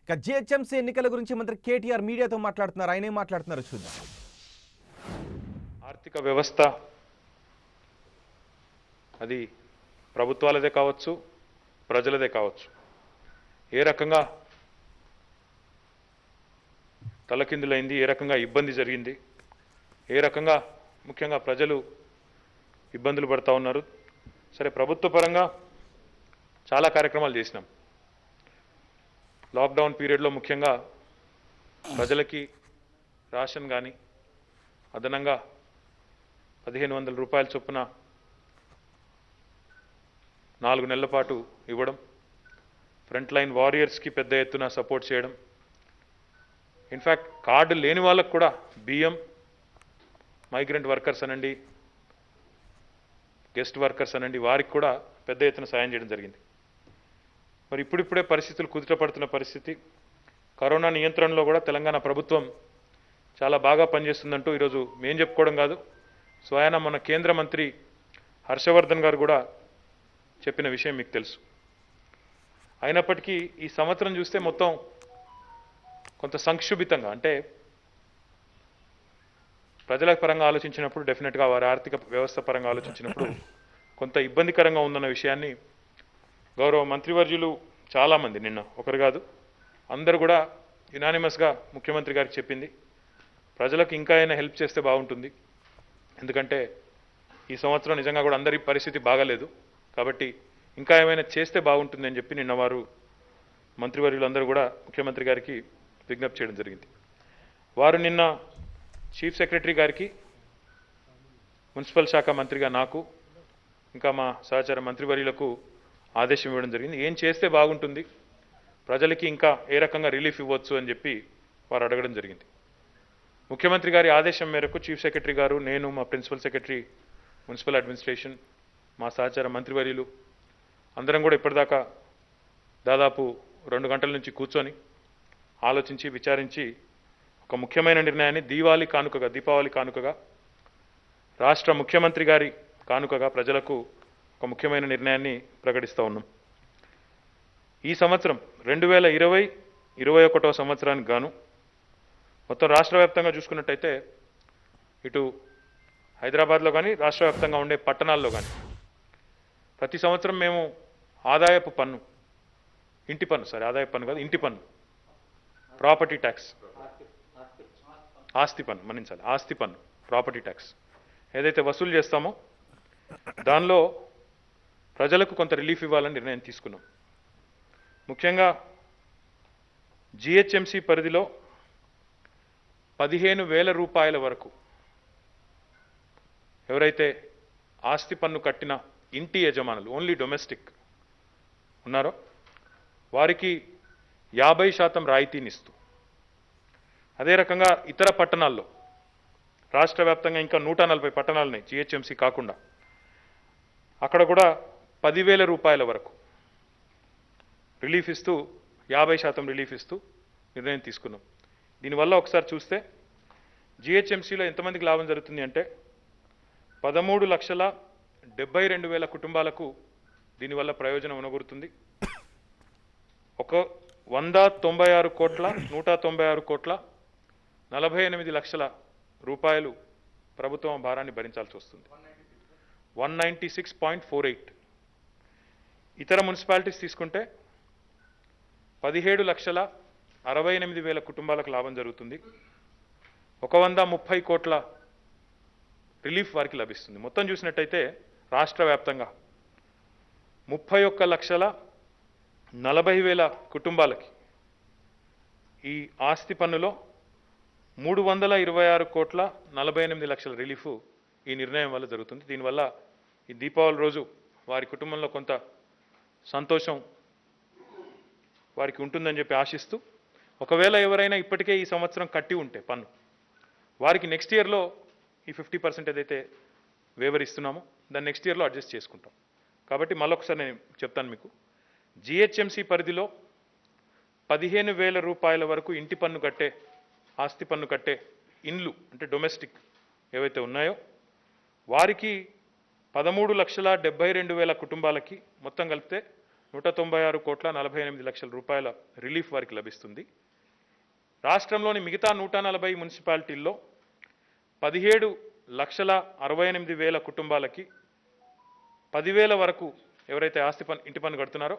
ఇక జిహెచ్ఎంసీ ఎన్నికల గురించి మంత్రి కేటీఆర్ మీడియాతో మాట్లాడుతున్నారు. ఆయన ఏం మాట్లాడుతున్నారో చూద్దాం. ఆర్థిక వ్యవస్థ అది ప్రభుత్వాలదే కావచ్చు, ప్రజలదే కావచ్చు, ఏ రకంగా తలకిందులైంది, ఏ రకంగా ఇబ్బంది జరిగింది, ఏ రకంగా ముఖ్యంగా ప్రజలు ఇబ్బందులు పడతా ఉన్నారు. సరే, ప్రభుత్వ పరంగా చాలా కార్యక్రమాలు చేసినాం. లాక్డౌన్ పీరియడ్లో ముఖ్యంగా ప్రజలకి రేషన్ కానీ అదనంగా 1500 రూపాయల చొప్పున 4 నెలల పాటు ఇవ్వడం, ఫ్రంట్ లైన్ వారియర్స్కి పెద్ద ఎత్తున సపోర్ట్ చేయడం, ఇన్ఫ్యాక్ట్ కార్డు లేని వాళ్ళకు కూడా బియ్యం, మైగ్రెంట్ వర్కర్స్ అనండి, గెస్ట్ వర్కర్స్ అనండి, వారికి కూడా పెద్ద ఎత్తున సాయం చేయడం జరిగింది. మరి ఇప్పుడిప్పుడే పరిస్థితులు కుదుటపడుతున్న పరిస్థితి. కరోనా నియంత్రణలో కూడా తెలంగాణ ప్రభుత్వం చాలా బాగా పనిచేస్తుందంటూ ఈరోజు మేం చెప్పుకోవడం కాదు, స్వయాన మన కేంద్ర మంత్రి హర్షవర్ధన్ గారు కూడా చెప్పిన విషయం మీకు తెలుసు. అయినప్పటికీ ఈ సంవత్సరం చూస్తే మొత్తం కొంత సంక్షుభితంగా, అంటే ప్రజల పరంగా ఆలోచించినప్పుడు, డెఫినెట్గా వారి ఆర్థిక వ్యవస్థ పరంగా ఆలోచించినప్పుడు కొంత ఇబ్బందికరంగా ఉందన్న విషయాన్ని గౌరవ మంత్రివర్యులు చాలామంది, నిన్న ఒకరు కాదు అందరూ కూడా యునానిమస్గా ముఖ్యమంత్రి గారికి చెప్పింది, ప్రజలకు ఇంకా అయినా హెల్ప్ చేస్తే బాగుంటుంది, ఎందుకంటే ఈ సంవత్సరం నిజంగా కూడా అందరి పరిస్థితి బాగాలేదు, కాబట్టి ఇంకా ఏమైనా చేస్తే బాగుంటుంది అని చెప్పి నిన్న వారు మంత్రివర్యులందరూ కూడా ముఖ్యమంత్రి గారికి విజ్ఞప్తి చేయడం జరిగింది. వారు నిన్న చీఫ్ సెక్రటరీ గారికి, మున్సిపల్ శాఖ మంత్రిగా నాకు, ఇంకా మా సహచార మంత్రివర్యులకు ఆదేశం ఇవ్వడం జరిగింది. ఏం చేస్తే బాగుంటుంది, ప్రజలకి ఇంకా ఏ రకంగా రిలీఫ్ ఇవ్వచ్చు అని చెప్పి వారు అడగడం జరిగింది. ముఖ్యమంత్రి గారి ఆదేశం మేరకు చీఫ్ సెక్రటరీ గారు, నేను, మా ప్రిన్సిపల్ సెక్రటరీ మున్సిపల్ అడ్మినిస్ట్రేషన్, మా సహచార మంత్రివర్యులు అందరం కూడా ఇప్పటిదాకా దాదాపు 2 గంటల నుంచి కూర్చొని ఆలోచించి విచారించి ఒక ముఖ్యమైన నిర్ణయాన్ని దీపావళి కానుకగా రాష్ట్ర ముఖ్యమంత్రి గారి కానుకగా ప్రజలకు ఒక ముఖ్యమైన నిర్ణయాన్ని ప్రకటిస్తూ ఉన్నాం. ఈ సంవత్సరం 2020-21 సంవత్సరానికి గాను మొత్తం రాష్ట్ర వ్యాప్తంగా చూసుకున్నట్టయితే ఇటు హైదరాబాద్లో కానీ రాష్ట్ర వ్యాప్తంగా ఉండే పట్టణాల్లో కానీ ప్రతి సంవత్సరం మేము ఆదాయపు పన్ను, ఆదాయపు పన్ను కాదు, ఇంటి పన్ను, ప్రాపర్టీ ట్యాక్స్, ఆస్తి పన్ను, ప్రాపర్టీ ట్యాక్స్ ఏదైతే వసూలు చేస్తామో దానిలో ప్రజలకు కొంత రిలీఫ్ ఇవ్వాలని నిర్ణయం తీసుకున్నాం. ముఖ్యంగా జిహెచ్ఎంసీ పరిధిలో 15,000 రూపాయల వరకు ఎవరైతే ఆస్తి పన్ను కట్టిన ఇంటి యజమానులు, ఓన్లీ డొమెస్టిక్ ఉన్నారో వారికి 50% రాయితీనిస్తూ, అదే రకంగా ఇతర పట్టణాల్లో రాష్ట్ర వ్యాప్తంగా ఇంకా 140 పట్టణాలు ఉన్నాయి జిహెచ్ఎంసీ కాకుండా, అక్కడ కూడా 10,000 రూపాయల వరకు రిలీఫ్ ఇస్తూ, 50% రిలీఫ్ ఇస్తూ నిర్ణయం తీసుకున్నాం. దీనివల్ల ఒకసారి చూస్తే జిహెచ్ఎంసీలో ఎంతమందికి లాభం జరుగుతుంది అంటే 13,72,000 కుటుంబాలకు దీనివల్ల ప్రయోజనం ఉనగూరుతుంది. 196 కోట్ల 48 లక్షల రూపాయలు ప్రభుత్వం భారాన్ని భరించాల్సి వస్తుంది. 196.48. ఇతర మున్సిపాలిటీస్ తీసుకుంటే 17,68,000 కుటుంబాలకు లాభం జరుగుతుంది. 130 కోట్ల రిలీఫ్ వారికి లభిస్తుంది. మొత్తం చూసినట్టయితే రాష్ట్ర వ్యాప్తంగా 31,40,000 కుటుంబాలకి ఈ ఆస్తి పన్నులో 326 కోట్ల 48 లక్షల రిలీఫ్ ఈ నిర్ణయం వల్ల జరుగుతుంది. దీనివల్ల ఈ దీపావళి రోజు వారి కుటుంబంలో కొంత సంతోషం వారికి ఉంటుందని చెప్పి ఆశిస్తూ, ఒకవేళ ఎవరైనా ఇప్పటికే ఈ సంవత్సరం కట్టి ఉంటే పన్ను, వారికి నెక్స్ట్ ఇయర్లో ఈ 50% ఏదైతే వేవర్ ఇస్తున్నామో దాన్ని నెక్స్ట్ ఇయర్లో అడ్జస్ట్ చేసుకుంటాం. కాబట్టి మళ్ళొకసారి నేను చెప్తాను మీకు, జిహెచ్ఎంసీ పరిధిలో 15,000 రూపాయల వరకు ఇంటి పన్ను కట్టే, ఆస్తి పన్ను కట్టే ఇండ్లు అంటే డొమెస్టిక్ ఏవైతే ఉన్నాయో వారికి 13,72,000 కుటుంబాలకి మొత్తం కలిపితే 196,48,00,000 రిలీఫ్ వారికి లభిస్తుంది. రాష్ట్రంలోని మిగతా 140 మున్సిపాలిటీల్లో 17,68,000 కుటుంబాలకి 10,000 వరకు ఎవరైతే ఇంటి పన్ను కడుతున్నారో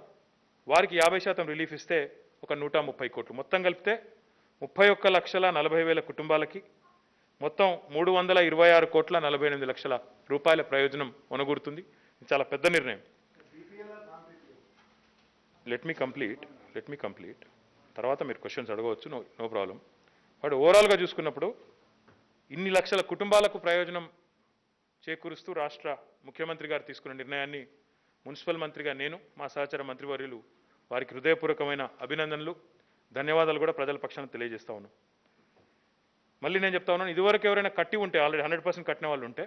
వారికి 50% రిలీఫ్ ఇస్తే ఒక 130 కోట్లు. మొత్తం కలిపితే 31,40,000 కుటుంబాలకి మొత్తం 326,48,00,000 రూపాయల ప్రయోజనం ఒనగూరుతుంది. ఇది చాలా పెద్ద నిర్ణయం. లెట్ మీ కంప్లీట్ తర్వాత మీరు క్వశ్చన్స్ అడగవచ్చు, నో ప్రాబ్లం. బట్ ఓవరాల్గా చూసుకున్నప్పుడు ఇన్ని లక్షల కుటుంబాలకు ప్రయోజనం చేకూరుస్తూ రాష్ట్ర ముఖ్యమంత్రి గారు తీసుకున్న నిర్ణయాన్ని మున్సిపల్ మంత్రిగా నేను, మా సహచర మంత్రివర్యులు వారికి హృదయపూర్వకమైన అభినందనలు, ధన్యవాదాలు కూడా ప్రజల పక్షాన తెలియజేస్తా ఉన్నాను. మళ్ళీ నేను చెప్తా ఉన్నాను, ఇదివరకు ఎవరైనా కట్టి ఉంటే ఆల్రెడీ 100% కట్టిన వాళ్ళు ఉంటే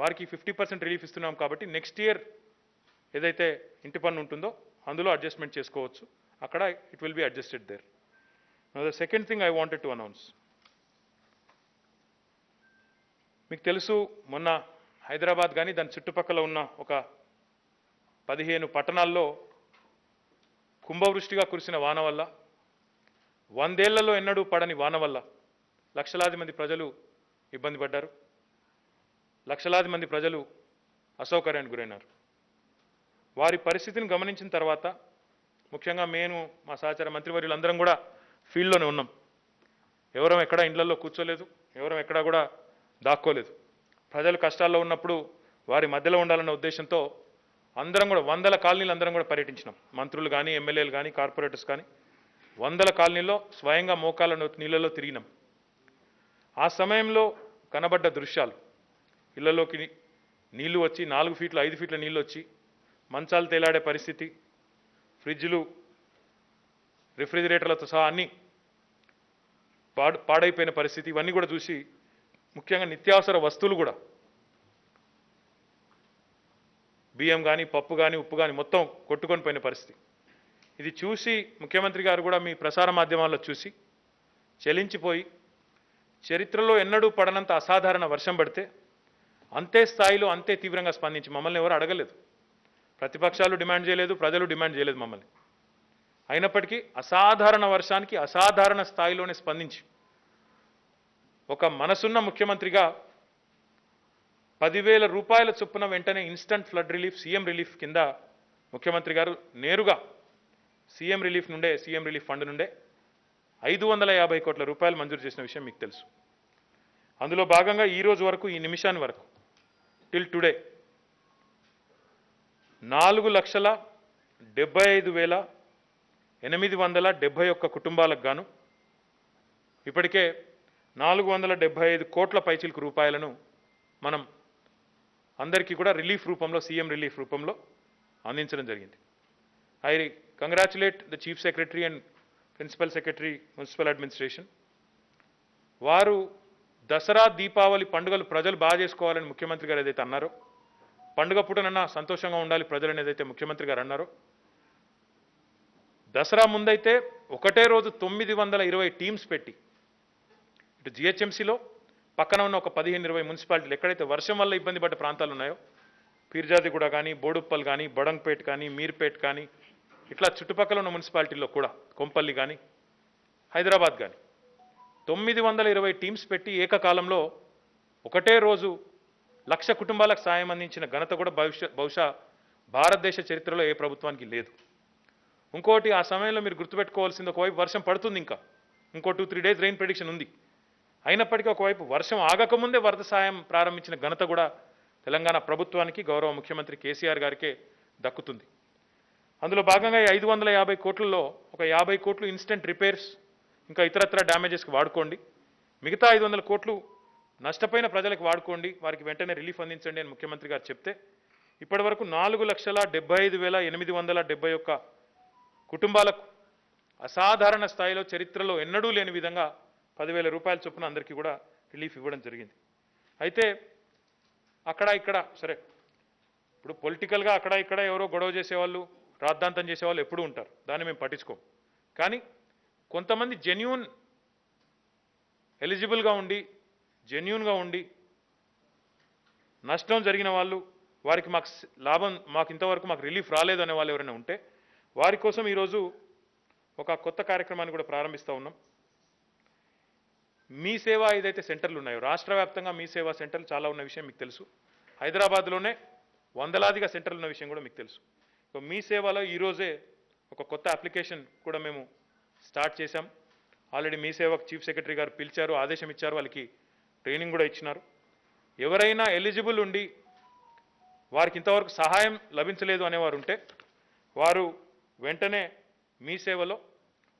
వారికి 50% రిలీఫ్ ఇస్తున్నాం కాబట్టి నెక్స్ట్ ఇయర్ ఏదైతే ఇంటి పన్ను ఉంటుందో అందులో అడ్జస్ట్మెంట్ చేసుకోవచ్చు. అక్కడ it will be adjusted there. The second thing I wanted to announce, మీకు తెలుసు మొన్న హైదరాబాద్ కానీ దాని చుట్టుపక్కల ఉన్న ఒక 15 పట్టణాల్లో కుంభవృష్టిగా కురిసిన వాన వల్ల, 100 ఏళ్లలో ఎన్నడూ పడని వాన వల్ల లక్షలాది మంది ప్రజలు ఇబ్బంది పడ్డారు. లక్షలాది మంది ప్రజలు అసౌకర్యానికి గురైనారు. వారి పరిస్థితిని గమనించిన తర్వాత ముఖ్యంగా మేము, మా సహచర మంత్రివర్యులందరం కూడా ఫీల్డ్లోనే ఉన్నాం. ఎవరం ఎక్కడా ఇండ్లలో కూర్చోలేదు, ఎవరం ఎక్కడా కూడా దాక్కోలేదు. ప్రజలు కష్టాల్లో ఉన్నప్పుడు వారి మధ్యలో ఉండాలన్న ఉద్దేశంతో అందరం కూడా 100 కాలనీలు అందరం కూడా పర్యటించినాం. మంత్రులు కానీ, ఎమ్మెల్యేలు కానీ, కార్పొరేటర్స్ కానీ 100 కాలనీల్లో స్వయంగా మోకాళ్ళ నీళ్ళలో తిరిగినాం. ఆ సమయంలో కనబడ్డ దృశ్యాలు, ఇళ్లలోకి నీళ్లు వచ్చి 4 ఫీట్ల 5 ఫీట్ల నీళ్ళు వచ్చి మంచాలు తేలాడే పరిస్థితి, ఫ్రిడ్జ్లు రిఫ్రిజిరేటర్లతో సహా అన్నీ పాడైపోయిన పరిస్థితి, ఇవన్నీ కూడా చూసి ముఖ్యంగా నిత్యావసర వస్తువులు కూడా బియ్యం కానీ, పప్పు కానీ, ఉప్పు కానీ మొత్తం కొట్టుకొని పోయిన పరిస్థితి. ఇది చూసి ముఖ్యమంత్రి గారు కూడా మీ ప్రసార మాధ్యమాల్లో చూసి చలించిపోయి చరిత్రలో ఎన్నడూ పడనంత అసాధారణ వర్షం పడితే అంతే స్థాయిలో అంతే తీవ్రంగా స్పందించి మమ్మల్ని ఎవరు అడగలేదు, ప్రతిపక్షాలు డిమాండ్ చేయలేదు, ప్రజలు డిమాండ్ చేయలేదు మమ్మల్ని. అయినప్పటికీ అసాధారణ వర్షానికి అసాధారణ స్థాయిలోనే స్పందించి ఒక మనసున్న ముఖ్యమంత్రిగా 10,000 రూపాయల చొప్పున వెంటనే instant flood relief, CM relief కింద ముఖ్యమంత్రి గారు నేరుగా సీఎం రిలీఫ్ ఫండ్ నుండే 550 కోట్ల రూపాయలు మంజూరు చేసిన విషయం మీకు తెలుసు. అందులో భాగంగా ఈ రోజు వరకు, ఈ నిమిషాన్ని వరకు, టిల్ టుడే 4,75,871 కుటుంబాలకు గాను ఇప్పటికే 475 కోట్ల పైచిలకు రూపాయలను మనం అందరికీ కూడా రిలీఫ్ రూపంలో, సీఎం రిలీఫ్ రూపంలో అందించడం జరిగింది. I congratulate the chief secretary and principal secretary municipal administration. వారు దసరా, దీపావళి పండుగలు ప్రజలు బాగా చేసుకోవాలని ముఖ్యమంత్రి గారు ఏదైతే అన్నారో, పండుగ పూటనన్నా సంతోషంగా ఉండాలి ప్రజలు అని ఏదైతే ముఖ్యమంత్రి గారు అన్నారో, దసరా ముందైతే ఒకటే రోజు 920 టీమ్స్ పెట్టి ఇటు జిహెచ్ఎంసీలో పక్కన ఉన్న ఒక 15-20 మున్సిపాలిటీలు ఎక్కడైతే వర్షం వల్ల ఇబ్బంది పడ్డ ప్రాంతాలు ఉన్నాయో, పీర్జాదిగూడ కానీ, బోడుప్పల్ కానీ, బడంగ్పేట్ కానీ, మీర్పేట్ కానీ, ఇట్లా చుట్టుపక్కల ఉన్న మున్సిపాలిటీల్లో కూడా, కొంపల్లి కానీ, హైదరాబాద్ కానీ 920 టీమ్స్ పెట్టి ఏకకాలంలో ఒకటే రోజు 1,00,000 కుటుంబాలకు సాయం అందించిన ఘనత కూడా బహుశా భారతదేశ చరిత్రలో ఏ ప్రభుత్వానికి లేదు. ఇంకోటి, ఆ సమయంలో మీరు గుర్తుపెట్టుకోవాల్సింది, ఒకవైపు వర్షం పడుతుంది, ఇంకో 2-3 డేస్ రెయిన్ ప్రెడిక్షన్ ఉంది. అయినప్పటికీ ఒకవైపు వర్షం ఆగకముందే వరద సాయం ప్రారంభించిన ఘనత కూడా తెలంగాణ ప్రభుత్వానికి, గౌరవ ముఖ్యమంత్రి కేసీఆర్ గారికే దక్కుతుంది. అందులో భాగంగా 550 కోట్లలో ఒక 50 కోట్లు ఇన్స్టెంట్ రిపేర్స్, ఇంకా ఇతరత్ర డ్యామేజెస్కి వాడుకోండి, మిగతా 500 కోట్లు నష్టపోయిన ప్రజలకు వాడుకోండి, వారికి వెంటనే రిలీఫ్ అందించండి అని ముఖ్యమంత్రి గారు చెప్తే ఇప్పటి వరకు 4,75,871 కుటుంబాలకు అసాధారణ స్థాయిలో, చరిత్రలో ఎన్నడూ లేని విధంగా 10,000 రూపాయల చొప్పున అందరికీ కూడా రిలీఫ్ ఇవ్వడం జరిగింది. అయితే అక్కడ ఇక్కడ సరే, ఇప్పుడు పొలిటికల్గా అక్కడ ఇక్కడ ఎవరో గొడవ చేసేవాళ్ళు, రాద్ధాంతం చేసేవాళ్ళు ఎప్పుడూ ఉంటారు, దాన్ని మేము పట్టించుకోం. కానీ కొంతమంది ఎలిజిబుల్గా ఉండి, జెన్యూన్గా ఉండి, నష్టం జరిగిన వాళ్ళు వారికి మాకు ఇంతవరకు మాకు రిలీఫ్ రాలేదు అనే వాళ్ళు ఎవరైనా ఉంటే వారి కోసం ఈరోజు ఒక కొత్త కార్యక్రమాన్ని కూడా ప్రారంభిస్తూ ఉన్నాం. మీ సేవ ఏదైతే సెంటర్లు ఉన్నాయో రాష్ట్ర వ్యాప్తంగా మీ సేవా సెంటర్లు చాలా ఉన్న విషయం మీకు తెలుసు. హైదరాబాద్లోనే వందలాదిగా సెంటర్లు ఉన్న విషయం కూడా మీకు తెలుసు. సో మీ సేవలో ఈరోజే ఒక కొత్త అప్లికేషన్ కూడా మేము స్టార్ట్ చేశాం. ఆల్రెడీ మీ సేవకు చీఫ్ సెక్రటరీ గారు పిలిచారు, ఆదేశం ఇచ్చారు, వాళ్ళకి ట్రైనింగ్ కూడా ఇచ్చినారు. ఎవరైనా ఎలిజిబుల్ ఉండి వారికి ఇంతవరకు సహాయం లభించలేదు అనేవారు ఉంటే వారు వెంటనే మీ సేవలో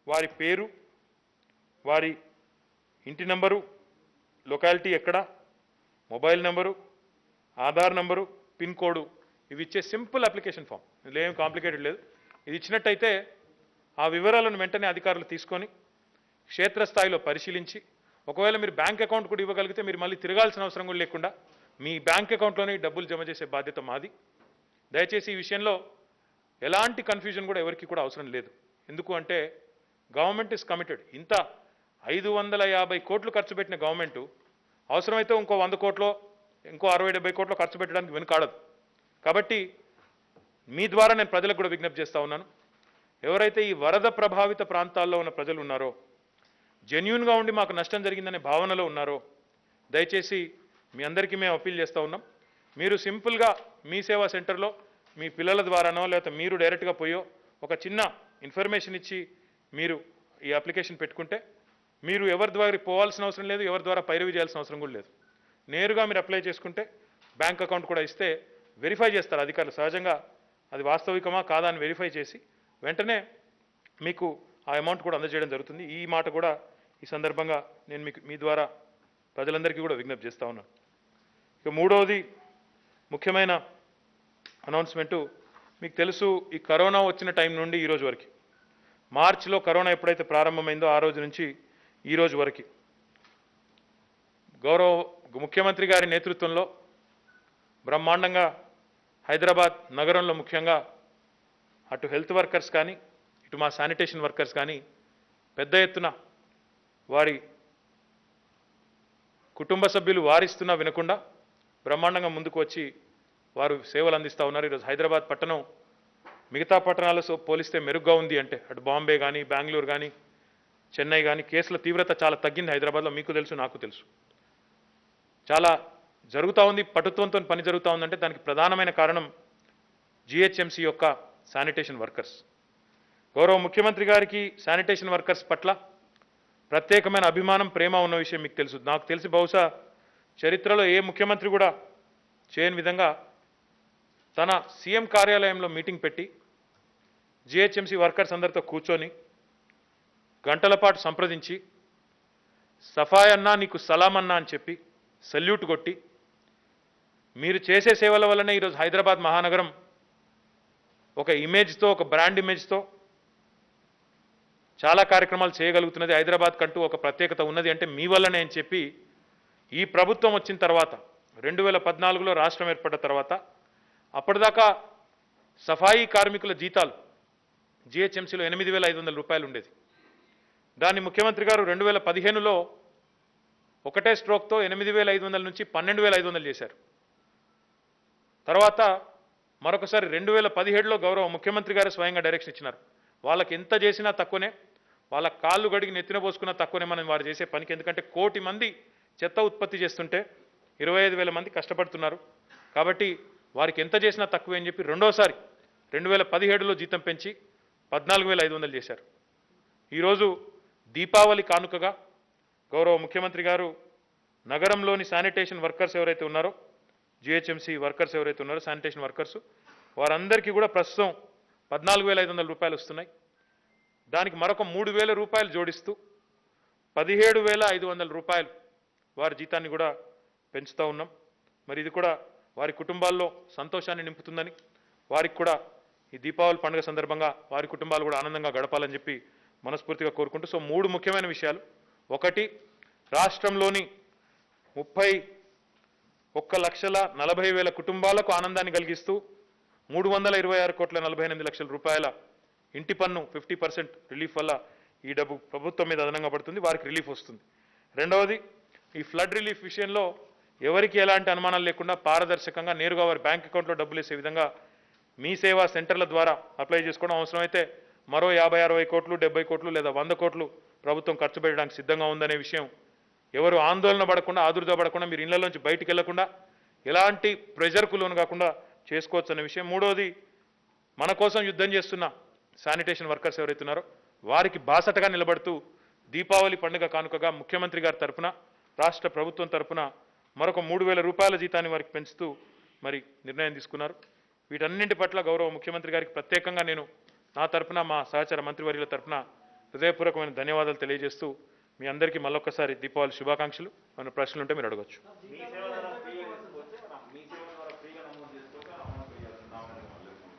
వారి పేరు, వారి ఇంటి నంబరు, లొకాలిటీ ఎక్కడ, mobile number, Aadhaar number, pin code ఇవి ఇచ్చే సింపుల్ అప్లికేషన్ ఫామ్. ఇందులో ఏం కాంప్లికేటెడ్ లేదు. ఇది ఇచ్చినట్టయితే ఆ వివరాలను వెంటనే అధికారులు తీసుకొని క్షేత్రస్థాయిలో పరిశీలించి ఒకవేళ మీరు బ్యాంక్ అకౌంట్ కూడా ఇవ్వగలిగితే మీరు మళ్ళీ తిరగాల్సిన అవసరం కూడా లేకుండా మీ బ్యాంక్ అకౌంట్లోనే డబ్బులు జమ చేసే బాధ్యత మాది. దయచేసి ఈ విషయంలో ఎలాంటి కన్ఫ్యూజన్ కూడా ఎవరికి కూడా అవసరం లేదు. ఎందుకు అంటే గవర్నమెంట్ ఇస్ కమిటెడ్. ఇంత 550 కోట్లు ఖర్చు పెట్టిన గవర్నమెంటు అవసరమైతే ఇంకో 100 కోట్లో ఇంకో 60-70 కోట్లు ఖర్చు పెట్టడానికి వెనుకాడదు. కాబట్టి మీ ద్వారా నేను ప్రజలకు కూడా విజ్ఞప్తి చేస్తూ ఉన్నాను. ఎవరైతే ఈ వరద ప్రభావిత ప్రాంతాల్లో ఉన్న ప్రజలు ఉన్నారో, జెన్యూన్గా ఉండి మాకు నష్టం జరిగిందనే భావనలో ఉన్నారో, దయచేసి మీ అందరికీ మేము అప్పీల్ చేస్తూ ఉన్నాం. మీరు సింపుల్గా మీ సేవా సెంటర్లో మీ పిల్లల ద్వారానో లేకపోతే మీరు డైరెక్ట్గా పోయో ఒక చిన్న ఇన్ఫర్మేషన్ ఇచ్చి మీరు ఈ అప్లికేషన్ పెట్టుకుంటే మీరు ఎవరి ద్వారా పోవాల్సిన అవసరం లేదు, ఎవరి ద్వారా పైరవి చేయాల్సిన అవసరం కూడా లేదు. నేరుగా మీరు అప్లై చేసుకుంటే బ్యాంక్ అకౌంట్ కూడా ఇస్తే వెరిఫై చేస్తారు అధికారులు. సహజంగా అది వాస్తవికమా కాదా అని వెరిఫై చేసి వెంటనే మీకు ఆ అమౌంట్ కూడా అందజేయడం జరుగుతుంది. ఈ మాట కూడా ఈ సందర్భంగా నేను మీ ద్వారా ప్రజలందరికీ కూడా విజ్ఞప్తి చేస్తూ ఉన్నాను. ఇక మూడవది ముఖ్యమైన అనౌన్స్మెంటు, మీకు తెలుసు ఈ కరోనా వచ్చిన టైం నుండి ఈ రోజు వరకు, మార్చిలో కరోనా ఎప్పుడైతే ప్రారంభమైందో ఆ రోజు నుంచి ఈ రోజు వరకు గౌరవ ముఖ్యమంత్రి గారి నేతృత్వంలో బ్రహ్మాండంగా హైదరాబాద్ నగరంలో ముఖ్యంగా అటు హెల్త్ వర్కర్స్ కానీ ఇటు మా శానిటేషన్ వర్కర్స్ కానీ పెద్ద ఎత్తున వారి కుటుంబ సభ్యులు వారిస్తున్నా వినకుండా బ్రహ్మాండంగా ముందుకు వచ్చి వారు సేవలు అందిస్తూ ఉన్నారు. ఈరోజు హైదరాబాద్ పట్టణం మిగతా పట్టణాలతో పోలిస్తే మెరుగ్గా ఉంది. అంటే అటు బాంబే కానీ బెంగళూరు కానీ చెన్నై కానీ కేసుల తీవ్రత చాలా తగ్గింది హైదరాబాద్లో. మీకు తెలుసు, నాకు తెలుసు. చాలా జరుగుతూ ఉంది, పటుత్వంతో పని జరుగుతూ ఉందంటే దానికి ప్రధానమైన కారణం జిహెచ్ఎంసీ యొక్క శానిటేషన్ వర్కర్స్. గౌరవ ముఖ్యమంత్రి గారికి శానిటేషన్ వర్కర్స్ పట్ల ప్రత్యేకమైన అభిమానం, ప్రేమ ఉన్న విషయం మీకు తెలుసు. నాకు తెలిసి బహుశా చరిత్రలో ఏ ముఖ్యమంత్రి కూడా చేయని విధంగా తన సీఎం కార్యాలయంలో మీటింగ్ పెట్టి జిహెచ్ఎంసీ వర్కర్స్ అందరితో కూర్చొని గంటల పాటు సంప్రదించి సఫాయి అన్నా నీకు సలాం అన్నా అని చెప్పి సల్యూట్ కొట్టి మీరు చేసే సేవల వల్లనే ఈరోజు హైదరాబాద్ మహానగరం ఒక ఇమేజ్తో, ఒక బ్రాండ్ ఇమేజ్తో చాలా కార్యక్రమాలు చేయగలుగుతున్నది. హైదరాబాద్ కంటూ ఒక ప్రత్యేకత ఉన్నది అంటే మీ వల్లనే అని చెప్పి ఈ ప్రభుత్వం వచ్చిన తర్వాత 2014లో రాష్ట్రం ఏర్పడ్డ తర్వాత అప్పటిదాకా సఫాయి కార్మికుల జీతాలు జిహెచ్ఎంసీలో 8,500 రూపాయలు ఉండేది. దాన్ని ముఖ్యమంత్రి గారు 2015లో ఒకటే స్ట్రోక్తో 8,500 నుంచి 12,500 చేశారు. తర్వాత మరొకసారి 2017లో గౌరవ ముఖ్యమంత్రి గారు స్వయంగా డైరెక్షన్ ఇచ్చినారు. వాళ్ళకి ఎంత చేసినా తక్కువనే, వాళ్ళ కాళ్ళు గడిగి నెత్తిన పోసుకున్నా తక్కువనే మనం వారు చేసే పనికి. ఎందుకంటే 1 కోటి మంది చెత్త ఉత్పత్తి చేస్తుంటే 25,000 మంది కష్టపడుతున్నారు. కాబట్టి వారికి ఎంత చేసినా తక్కువే అని చెప్పి రెండోసారి 2017లో జీతం పెంచి 14,500 చేశారు. ఈరోజు దీపావళి కానుకగా గౌరవ ముఖ్యమంత్రి గారు నగరంలోని శానిటేషన్ వర్కర్స్ ఎవరైతే ఉన్నారో, జిహెచ్ఎంసీ వర్కర్స్ ఎవరైతే ఉన్నారో శానిటేషన్ వర్కర్స్, వారందరికీ కూడా ప్రస్తుతం 14,500 రూపాయలు వస్తున్నాయి. దానికి మరొక 3,000 రూపాయలు జోడిస్తూ 17,500 రూపాయలు వారి జీతాన్ని కూడా పెంచుతూ ఉన్నాం. మరి ఇది కూడా వారి కుటుంబాల్లో సంతోషాన్ని నింపుతుందని, వారికి కూడా ఈ దీపావళి పండుగ సందర్భంగా వారి కుటుంబాలు కూడా ఆనందంగా గడపాలని చెప్పి మనస్ఫూర్తిగా కోరుకుంటూ, సో 3 ముఖ్యమైన విషయాలు. ఒకటి, రాష్ట్రంలోని 31,40,000 కుటుంబాలకు ఆనందాన్ని కలిగిస్తూ 326,48,00,000 రూపాయల ఇంటి పన్ను 50% రిలీఫ్ వల్ల ఈ డబ్బు ప్రభుత్వం మీద అదనంగా పడుతుంది, వారికి రిలీఫ్ వస్తుంది. రెండవది, ఈ ఫ్లడ్ రిలీఫ్ విషయంలో ఎవరికి ఎలాంటి అనుమానాలు లేకుండా పారదర్శకంగా నేరుగా వారి బ్యాంక్ అకౌంట్లో డబ్బులు వేసే విధంగా మీ సేవా సెంటర్ల ద్వారా అప్లై చేసుకోవడం, అవసరమైతే మరో 50-60 కోట్లు 70 కోట్లు లేదా 100 కోట్లు ప్రభుత్వం ఖర్చు పెట్టడానికి సిద్ధంగా ఉందనే విషయం ఎవరు ఆందోళన పడకుండా ఆదుర్దా పడకుండా మీరు ఇళ్లలోంచి బయటికి వెళ్లకుండా ఎలాంటి ప్రెజర్కు లోను కాకుండా చేసుకోవచ్చు అనే విషయం. మూడోది, మన కోసం యుద్ధం చేస్తున్న శానిటేషన్ వర్కర్స్ ఎవరైతే ఉన్నారో వారికి బాసటగా నిలబడుతూ దీపావళి పండుగ కానుకగా ముఖ్యమంత్రి గారి తరపున రాష్ట్ర ప్రభుత్వం తరపున మరొక 3,000 రూపాయల జీతాన్ని వారికి పెంచుతూ మరి నిర్ణయం తీసుకున్నారు. వీటన్నింటి పట్ల గౌరవ ముఖ్యమంత్రి గారికి ప్రత్యేకంగా నేను నా తరపున మా సహచర మంత్రివర్యుల తరపున హృదయపూర్వకమైన ధన్యవాదాలు తెలియజేస్తూ మీ అందరికీ మళ్ళొక్కసారి దీపావళి శుభాకాంక్షలు. ఏమైనా ప్రశ్నలు ఉంటే మీరు అడగచ్చు.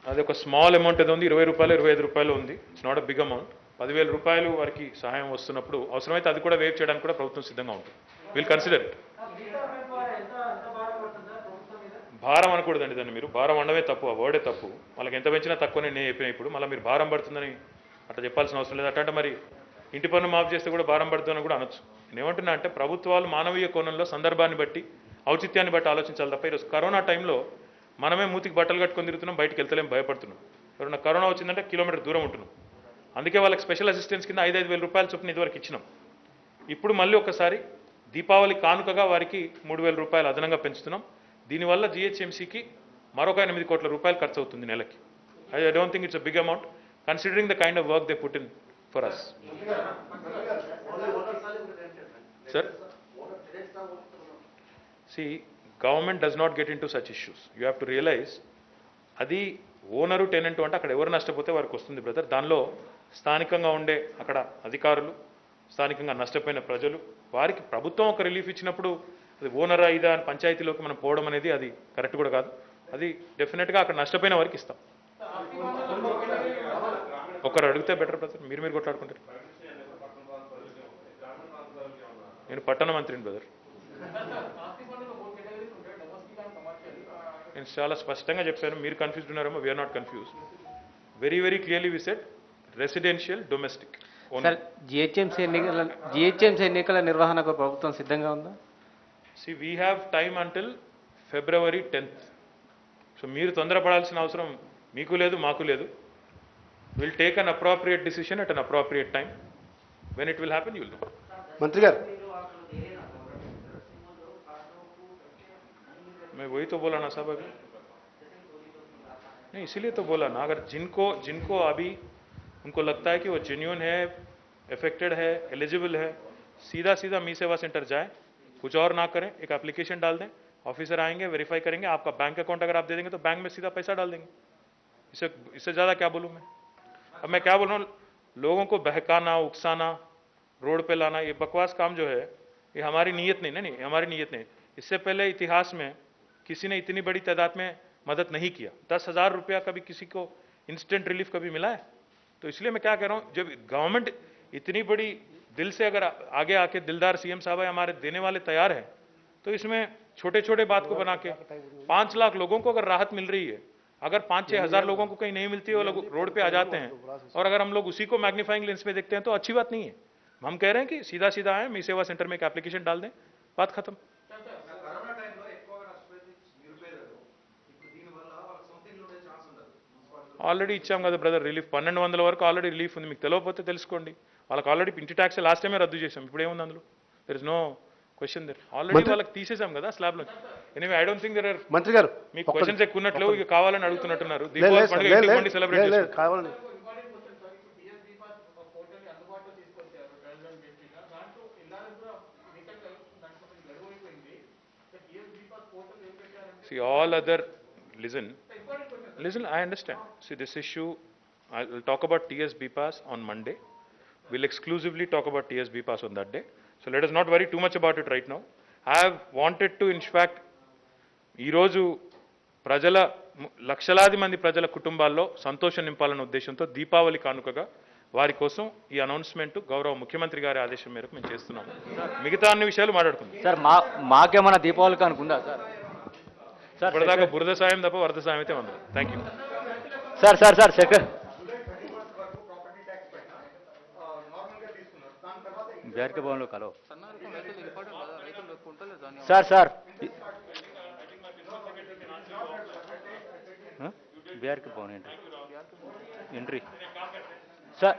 అది ఒక స్మాల్ అమౌంట్ ఏదో ఉంది, 20 రూపాయలు 25 రూపాయలు ఉంది. It's not a big amount. 10,000 రూపాయలు వారికి సహాయం వస్తున్నప్పుడు అవసరమైతే అది కూడా వేవ్ చేయడానికి కూడా ప్రభుత్వం సిద్ధంగా ఉంటుంది. Will consider it. భారం అనకూడదండి దాన్ని. మీరు భారం అనడమే తప్పు, ఆ వర్డే తప్పు. వాళ్ళకి ఎంత పెంచినా తక్కువనే నేను చెప్పిన. ఇప్పుడు మళ్ళీ మీరు భారం పడుతుందని అట్లా చెప్పాల్సిన అవసరం లేదు. అట్లంటే మరి ఇంటి పన్ను మాఫ్ చేస్తే కూడా భారం పడుతుందని కూడా అనొచ్చు. నేను ఏమంటున్నా అంటే ప్రభుత్వాలు మానవీయ కోణంలో సందర్భాన్ని బట్టి ఔచిత్యాన్ని బట్టి ఆలోచించాలి తప్ప ఈరోజు కరోనా టైంలో మనమే మూతికి బట్టలు కట్టుకొని తిరుగుతున్నాం, బయటికి వెళ్తలేం, భయపడుతున్నాం. ఎవరైనా కరోనా వచ్చిందంటే కిలోమీటర్ దూరం ఉంటున్నాం. అందుకే వాళ్ళకి స్పెషల్ అసిస్టెన్స్ కింద 5,000 రూపాయల చొప్పున ఇదివరకు ఇచ్చినాం. ఇప్పుడు మళ్ళీ ఒకసారి దీపావళి కానుకగా వారికి 3,000 రూపాయలు అదనంగా పెంచుతున్నాం. దీనివల్ల జిహెచ్ఎంసీకి మరొక 8 కోట్ల రూపాయలు ఖర్చు అవుతుంది నెలకి. I don't think it's a big amount considering the kind of work they put in for us. Sir, see government does not get into such issues. You have to realize అది owner tenant అంటే అక్కడ ఎవరు నష్టపోతే వారికి వస్తుంది brother. దానిలో స్థానికంగా ఉండే అక్కడ అధికారులు, స్థానికంగా నష్టపోయిన ప్రజలు, వారికి ప్రభుత్వం ఒక రిలీఫ్ ఇచ్చినప్పుడు అది ఓనరా ఇదా అని పంచాయతీలోకి మనం పోవడం అనేది అది కరెక్ట్ కూడా కాదు. అది డెఫినెట్గా అక్కడ నష్టపోయిన వారికి ఇస్తాం. ఒకరు అడిగితే బెటర్ బ్రదర్. మీరు కొట్లాడుకుంటారు. నేను పట్టణ మంత్రిని బ్రదర్. నేను చాలా స్పష్టంగా చెప్పాను. మీరు కన్ఫ్యూజ్డ్ ఉన్నారేమో. We are not confused. Very very clearly we said residential domestic. GHMC ఎన్నికల నిర్వహణకు ప్రభుత్వం సిద్ధంగా ఉందా? See, we have time until February 10th. So, మీరు తొందరపడాల్సిన అవసరం మీకు లేదు, మాకు లేదు. We'll take an appropriate decision at an appropriate time. When it will happen, you will know. మంత్రి గారు, मैं वही तो बोला ना साहब अभी. नहीं, इसीलिए तो बोला ना. अगर जिनको अभी उनको लगता है कि वो जेन्युइन है, एफेक्टेड है, एलिजिबल है, सीधा मी सेवा सेंटर जाए, कुछ और ना करें, एक एप्लीकेशन डाल दें, ऑफिसर आएंगे, वेरीफाई करेंगे, आपका बैंक अकाउंट अगर आप दे देंगे तो बैंक में सीधा पैसा डाल देंगे. इससे ज़्यादा क्या बोलूँ मैं. अब मैं क्या बोल रहा हूँ, लोगों को बहकाना, उकसाना, रोड पे लाना, ये बकवास काम जो है, ये हमारी नीयत नहीं, हमारी नीयत नहीं. इससे पहले इतिहास में किसी ने इतनी बड़ी तादाद में मदद नहीं किया. 10,000 रुपया कभी किसी को इंस्टेंट रिलीफ कभी मिला है? तो इसलिए मैं क्या कह रहा हूँ, जब गवर्नमेंट इतनी बड़ी दिल से अगर आगे आके दिलदार सीएम साहब हमारे देने वाले तैयार हैं, तो इसमें छोटे छोटे बात को बना के 5 लाख लोगों को अगर राहत मिल रही है, अगर 5-6 हज़ार लोगों को कहीं नहीं मिलती है, वो लोग रोड पे आ जाते हैं, और अगर हम लोग उसी को मैग्नीफाइंग लेंस में देखते हैं तो अच्छी बात नहीं है. हम कह रहे हैं कि सीधा आए, मी सेवा सेंटर में एक एप्लीकेशन डाल दें, बात खत्म. ఆల్రెడీ ఇచ్చాం కదా బ్రదర్ రిలీఫ్. 1,200 వరకు ఆల్రెడీ రిలీఫ్ ఉంది. మీకు తెలియకపోతే తెలుసుకోండి. వాళ్ళకి ఆల్రెడీ ఇంటి ట్యాక్స్ లాస్ట్ టైమే రద్దు చేసాం. ఇప్పుడు ఏముంది అందులో? There is no question there. Already వాళ్ళకి తీసేసాం కదా స్లాబ్ లో. Anyway I don't think there are. మంత్రి గారు, మీకు క్వశ్చన్స్ ఎక్కువ ఉన్నట్లు ఇక కావాలని అడుగుతున్నట్టున్నారు. దీపావళి పండుగ ఇంటికి పండి సెలబ్రేట్ చేసుకోండి. కావాలని See, all other, listen, I understand. See, this issue, I'll talk about TS BPAS on Monday. We'll exclusively talk about TS BPAS on that day. So let us not worry too much about it right now. I have wanted to, in fact, ఈ రోజు ప్రజల లక్షలాది మంది ప్రజల కుటుంబాల్లో సంతోషం నింపాలన్న ఉద్దేశంతో దీపావళి కానుకగా వారి కోసం ఈ అనౌన్స్మెంట్ గౌరవ ముఖ్యమంత్రి గారి ఆదేశం మేరకు మేము చేస్తున్నాం. మిగతా అన్ని విషయాలు మాట్లాడుకుందాం. సార్, మాకేమన్నా దీపావళి కానుకుందా సార్? ఇప్పటిదాకా బురద సాయం తప్ప వరద సాయం అయితే ఉంది. Thank you sir. సెక్రటరీ జార్కే భవన్లో కలవ సార్. बिहार के कौन एंट्री सर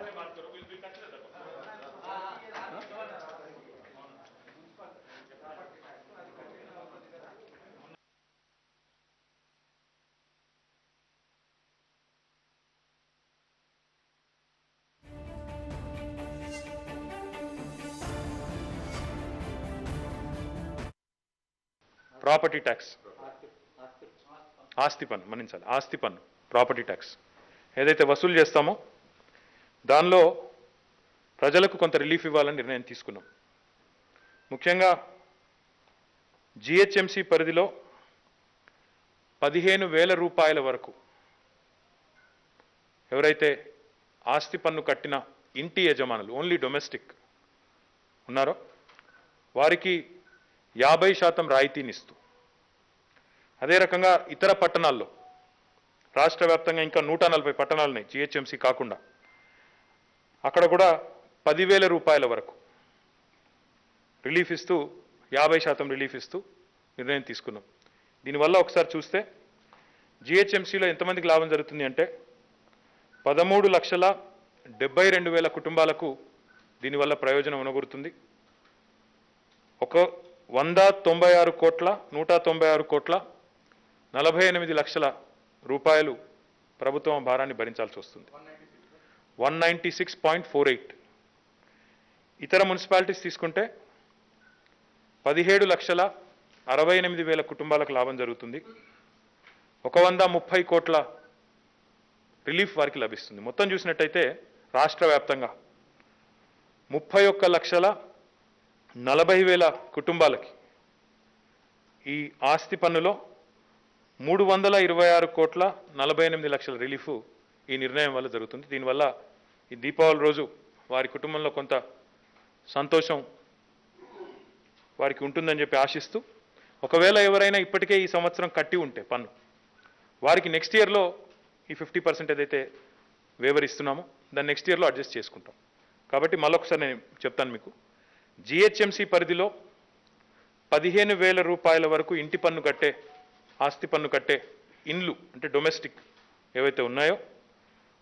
ప్రాపర్టీ ట్యాక్స్, ఆస్తి పన్ను, మన్నించాలి, ఆస్తి పన్ను, ప్రాపర్టీ ట్యాక్స్ ఏదైతే వసూలు చేస్తామో దానిలో ప్రజలకు కొంత రిలీఫ్ ఇవ్వాలని నిర్ణయం తీసుకున్నాం. ముఖ్యంగా జిహెచ్ఎంసి పరిధిలో 15,000 రూపాయల వరకు ఎవరైతే ఆస్తి పన్ను కట్టిన ఇంటి యజమానులు, ఓన్లీ డొమెస్టిక్ ఉన్నారో వారికి 50% రాయితీనిస్తూ, అదే రకంగా ఇతర పట్టణాల్లో రాష్ట్ర వ్యాప్తంగా ఇంకా 140 పట్టణాలు ఉన్నాయి జిహెచ్ఎంసీ కాకుండా, అక్కడ కూడా 10,000 రూపాయల వరకు రిలీఫ్ ఇస్తూ 50% రిలీఫ్ ఇస్తూ నిర్ణయం తీసుకున్నాం. దీనివల్ల ఒకసారి చూస్తే జిహెచ్ఎంసీలో ఎంతమందికి లాభం జరుగుతుంది అంటే 13,72,000 కుటుంబాలకు దీనివల్ల ప్రయోజనం ఉనగూరుతుంది. ఒక 196 కోట్ల 48 లక్షల రూపాయలు ప్రభుత్వం భారాన్ని భరించాల్సి వస్తుంది. 196.48. ఇతర మున్సిపాలిటీస్ తీసుకుంటే 17,68,000 కుటుంబాలకు లాభం జరుగుతుంది. 130 కోట్ల రిలీఫ్ వారికి లభిస్తుంది. మొత్తం చూసినట్టయితే రాష్ట్ర వ్యాప్తంగా 31,40,000 కుటుంబాలకి ఈ ఆస్తి పన్నులో 326 కోట్ల 48 లక్షల రిలీఫ్ ఈ నిర్ణయం వల్ల జరుగుతుంది. దీనివల్ల ఈ దీపావళి రోజు వారి కుటుంబంలో కొంత సంతోషం వారికి ఉంటుందని చెప్పి ఆశిస్తూ, ఒకవేళ ఎవరైనా ఇప్పటికే ఈ సంవత్సరం కట్టి ఉంటే పన్ను, వారికి నెక్స్ట్ ఇయర్లో ఈ 50% ఏదైతే వేవర్ ఇస్తున్నామో దాన్ని నెక్స్ట్ ఇయర్లో అడ్జస్ట్ చేసుకుంటాం. కాబట్టి మళ్ళొకసారి నేను చెప్తాను మీకు, జిహెచ్ఎంసీ పరిధిలో 15,000 రూపాయల వరకు ఇంటి పన్ను కట్టే, ఆస్తి పన్ను కట్టే ఇండ్లు అంటే డొమెస్టిక్ ఏవైతే ఉన్నాయో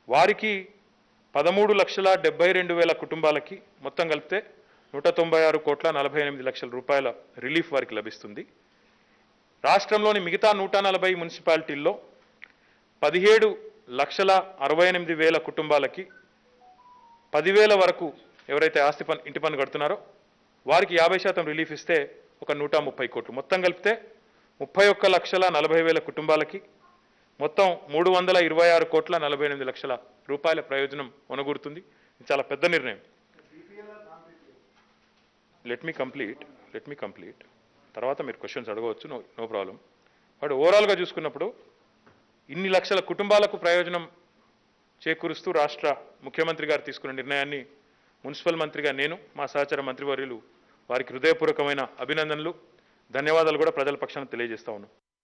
వారికి 13,72,000 కుటుంబాలకి మొత్తం కలిపితే 196 కోట్ల 48 లక్షల రూపాయల రిలీఫ్ వారికి లభిస్తుంది. రాష్ట్రంలోని మిగతా 140 మున్సిపాలిటీల్లో 17,68,000 కుటుంబాలకి 10,000 వరకు ఎవరైతే ఆస్తి పన్ను ఇంటి పన్ను కడుతున్నారో వారికి 50% రిలీఫ్ ఇస్తే ఒక 130 కోట్లు, మొత్తం కలిపితే 31,40,000 కుటుంబాలకి మొత్తం 326 కోట్ల 48 లక్షల రూపాయల ప్రయోజనం ఒనగూరుతుంది. ఇది చాలా పెద్ద నిర్ణయం. లెట్ మీ కంప్లీట్ తర్వాత మీరు క్వశ్చన్స్ అడగవచ్చు, నో ప్రాబ్లం. బట్ ఓవరాల్గా చూసుకున్నప్పుడు ఇన్ని లక్షల కుటుంబాలకు ప్రయోజనం చేకూరుస్తూ రాష్ట్ర ముఖ్యమంత్రి గారు తీసుకున్న నిర్ణయాన్ని మున్సిపల్ మంత్రిగా నేను, మా సహచర మంత్రివర్యులు వారికి హృదయపూర్వకమైన అభినందనలు, ధన్యవాదాలు కూడా ప్రజల పక్షాన తెలియజేస్తా ఉన్నాం.